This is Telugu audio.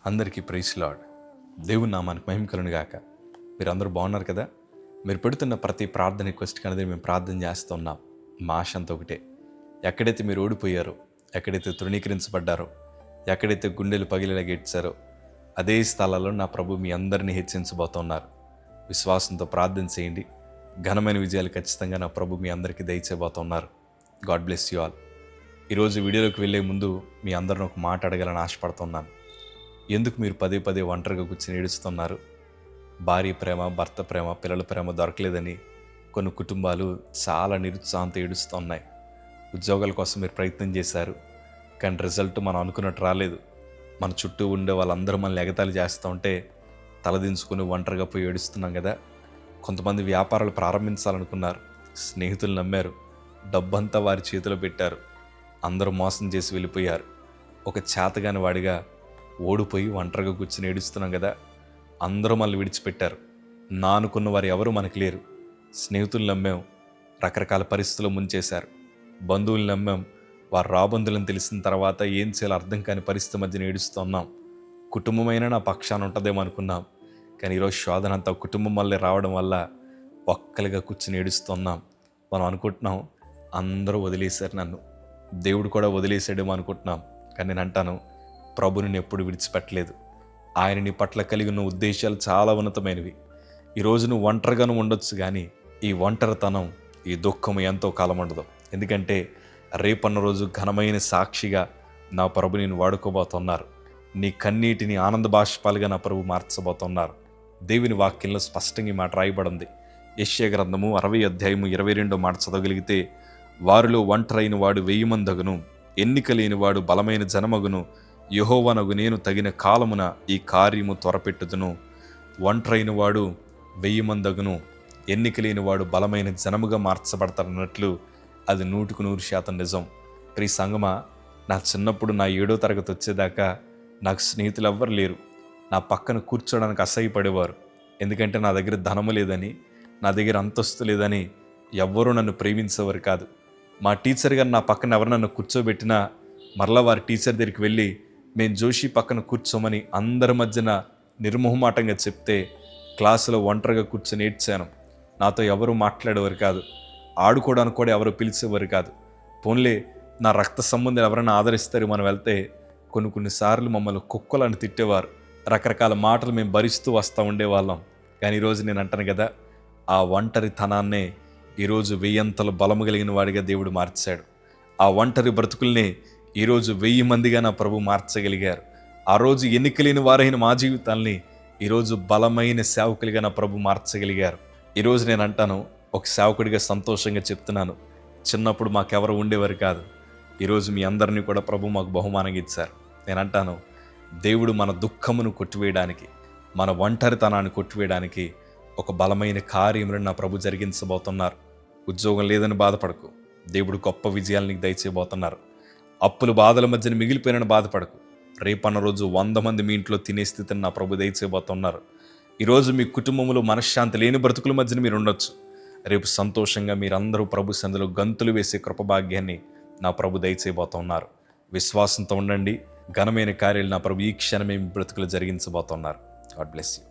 అందరికీ ప్రైజ్ లార్డ్. దేవుని నామానికి మహిమ కలుగును గాక. మీరందరూ బాగున్నారు కదా? మీరు పెడుతున్న ప్రతి ప్రార్థన రిక్వెస్ట్కి అనేది మేము ప్రార్థన చేస్తున్నాం. మా ఆశ అంతా ఒకటే, ఎక్కడైతే మీరు ఓడిపోయారో, ఎక్కడైతే తృణీకరించబడ్డారో, ఎక్కడైతే గుండెలు పగిలేలాగా ఏడ్చారో అదే స్థలాల్లో నా ప్రభు మీ అందరినీ హెచ్చించబోతున్నారు. విశ్వాసంతో ప్రార్థన చేయండి. ఘనమైన విజయాలు ఖచ్చితంగా నా ప్రభు మీ అందరికీ దయచేయబోతున్నారు. God bless you all. ఈరోజు వీడియోలోకి వెళ్ళే ముందు మీ అందరిని ఒక మాట అడగాలని ఆశపడుతున్నాను. ఎందుకు మీరు పదే పదే ఒంటరిగా కూర్చొని ఏడుస్తున్నారు? భార్య ప్రేమ, భర్త ప్రేమ, పిల్లల ప్రేమ దొరకలేదని కొన్ని కుటుంబాలు చాలా నిరుత్సాహంతో ఏడుస్తున్నాయి. ఉద్యోగాల కోసం మీరు ప్రయత్నం చేశారు, కానీ రిజల్ట్ మనం అనుకున్నట్టు రాలేదు. మన చుట్టూ ఉండే వాళ్ళందరూ మనల్ని ఎగతాళి చేస్తూ ఉంటే తలదించుకుని ఒంటరిగా పోయి ఏడుస్తున్నాం కదా. కొంతమంది వ్యాపారాలు ప్రారంభించాలనుకున్నారు, స్నేహితులు నమ్మారు, డబ్బంతా వారి చేతిలో పెట్టారు, అందరూ మోసం చేసి వెళ్ళిపోయారు. ఒక చేతగాని వాడిగా ఓడిపోయి ఒంటరిగా కూర్చొని ఏడుస్తున్నాం కదా. అందరూ మనల్ని విడిచిపెట్టారు. నా అనుకున్న వారు ఎవరు మనకు లేరు. స్నేహితులు నమ్మాం, రకరకాల పరిస్థితులు ముంచేశారు. బంధువులు నమ్మాం, వారు రాబంధులను తెలిసిన తర్వాత ఏం చేయాలో అర్థం కాని పరిస్థితి మధ్యన ఏడుస్తున్నాం. కుటుంబమైనా నా పక్షాన ఉంటుందేమో అనుకున్నాం, కానీ ఈరోజు శోధన అంతా కుటుంబం వల్లే రావడం వల్ల ఒక్కలిగా కూర్చొని ఏడుస్తున్నాం. మనం అనుకుంటున్నాం అందరూ వదిలేశారు, నన్ను దేవుడు కూడా వదిలేసాడేమో అనుకుంటున్నాం. కానీ నేను అంటాను, ప్రభుని నేను ఎప్పుడు విడిచిపెట్టలేదు. ఆయన నీ పట్ల కలిగి ఉన్న ఉద్దేశాలు చాలా ఉన్నతమైనవి. ఈరోజు నువ్వు ఒంటరిగాను ఉండొచ్చు, కానీ ఈ ఒంటరితనం, ఈ దుఃఖం ఎంతో కాలం ఉండదు. ఎందుకంటే రేపన్న రోజు ఘనమైన సాక్షిగా నా ప్రభు నేను వాడుకోబోతున్నారు. నీ కన్నీటిని ఆనంద బాష్పాలుగా నా ప్రభు మార్చబోతున్నారు. దేవుని వాక్యంలో స్పష్టంగా ఈ మాట రాయబడింది. యెషయా గ్రంథము 60:22 చదవగలిగితే, వారిలో ఒంటరైన వాడు 1000 మందగును, ఎన్నిక లేని వాడు బలమైన జనమగును, యెహోవానగు నేను తగిన కాలమున ఈ కార్యము త్వరపెట్టుదును. ఒంటరైన వాడు 1000 మందగును, ఎన్నిక లేని వాడు బలమైన జనముగా మార్చబడతారన్నట్లు అది 100% నిజం. ప్రియ సంగమా, నా చిన్నప్పుడు నా 7వ తరగతి వచ్చేదాకా నాకు స్నేహితులు ఎవ్వరు లేరు. నా పక్కన కూర్చోడానికి అసహ్యపడేవారు. ఎందుకంటే నా దగ్గర ధనము లేదని, నా దగ్గర అంతస్తు లేదని ఎవ్వరూ నన్ను ప్రేమించేవారు కాదు. మా టీచర్ గారు నా పక్కన ఎవరు నన్ను కూర్చోబెట్టినా మరలా వారి టీచర్ దగ్గరికి వెళ్ళి మేము జోషి పక్కన కూర్చోమని అందరి మధ్యన నిర్మోహమాటంగా చెప్తే క్లాసులో ఒంటరిగా కూర్చొని ఏడ్చాను. నాతో ఎవరు మాట్లాడేవారు కాదు, ఆడుకోవడానికి కూడా ఎవరు పిలిచేవారు కాదు. పోన్లే నా రక్త సంబంధం ఎవరైనా ఆదరిస్తారు మనం వెళ్తే కొన్నిసార్లు మమ్మల్ని కుక్కలని తిట్టేవారు. రకరకాల మాటలు మేము భరిస్తూ వస్తూ ఉండేవాళ్ళం. కానీ ఈరోజు నేను అంటాను కదా, ఆ ఒంటరితనాన్నే ఈరోజు 1000 బలము కలిగిన వాడిగా దేవుడు మార్చాడు. ఆ ఒంటరి బ్రతుకుల్ని ఈరోజు 1000 మందిగా నా ప్రభు మార్చగలిగారు. ఆ రోజు ఎన్నికలేని వారైన మా జీవితాల్ని ఈరోజు బలమైన సేవకులుగా నా ప్రభు మార్చగలిగారు. ఈరోజు నేను అంటాను, ఒక సేవకుడిగా సంతోషంగా చెప్తున్నాను, చిన్నప్పుడు మాకెవరు ఉండేవారు కాదు. ఈరోజు మీ అందరినీ కూడా ప్రభు మాకు బహుమానంగా ఇచ్చారు. నేను అంటాను, దేవుడు మన దుఃఖమును కొట్టివేయడానికి, మన ఒంటరితనాన్ని కొట్టివేయడానికి ఒక బలమైన కార్యములను నా ప్రభు జరిగించబోతున్నారు. ఉద్యోగం లేదని బాధపడకు, దేవుడు గొప్ప విజయాలు నీకు దయచేయబోతున్నారు. అప్పుల బాధల మధ్యన మిగిలిపోయినని బాధపడకు, రేపన్న రోజు 100 మంది మీ ఇంట్లో తినే స్థితిని నా ప్రభు దయచేయబోతున్నారు. ఈరోజు మీ కుటుంబంలో మనశ్శాంతి లేని బ్రతుకుల మధ్యన మీరు ఉండొచ్చు. రేపు సంతోషంగా మీరందరూ ప్రభు సందులో గంతులు వేసే కృపభాగ్యాన్ని నా ప్రభు దయచేయబోతున్నారు. విశ్వాసంతో ఉండండి. ఘనమైన కార్యాలు నా ప్రభు ఈ క్షణమే మీ బ్రతుకులు జరిగించబోతున్నారు. God bless you.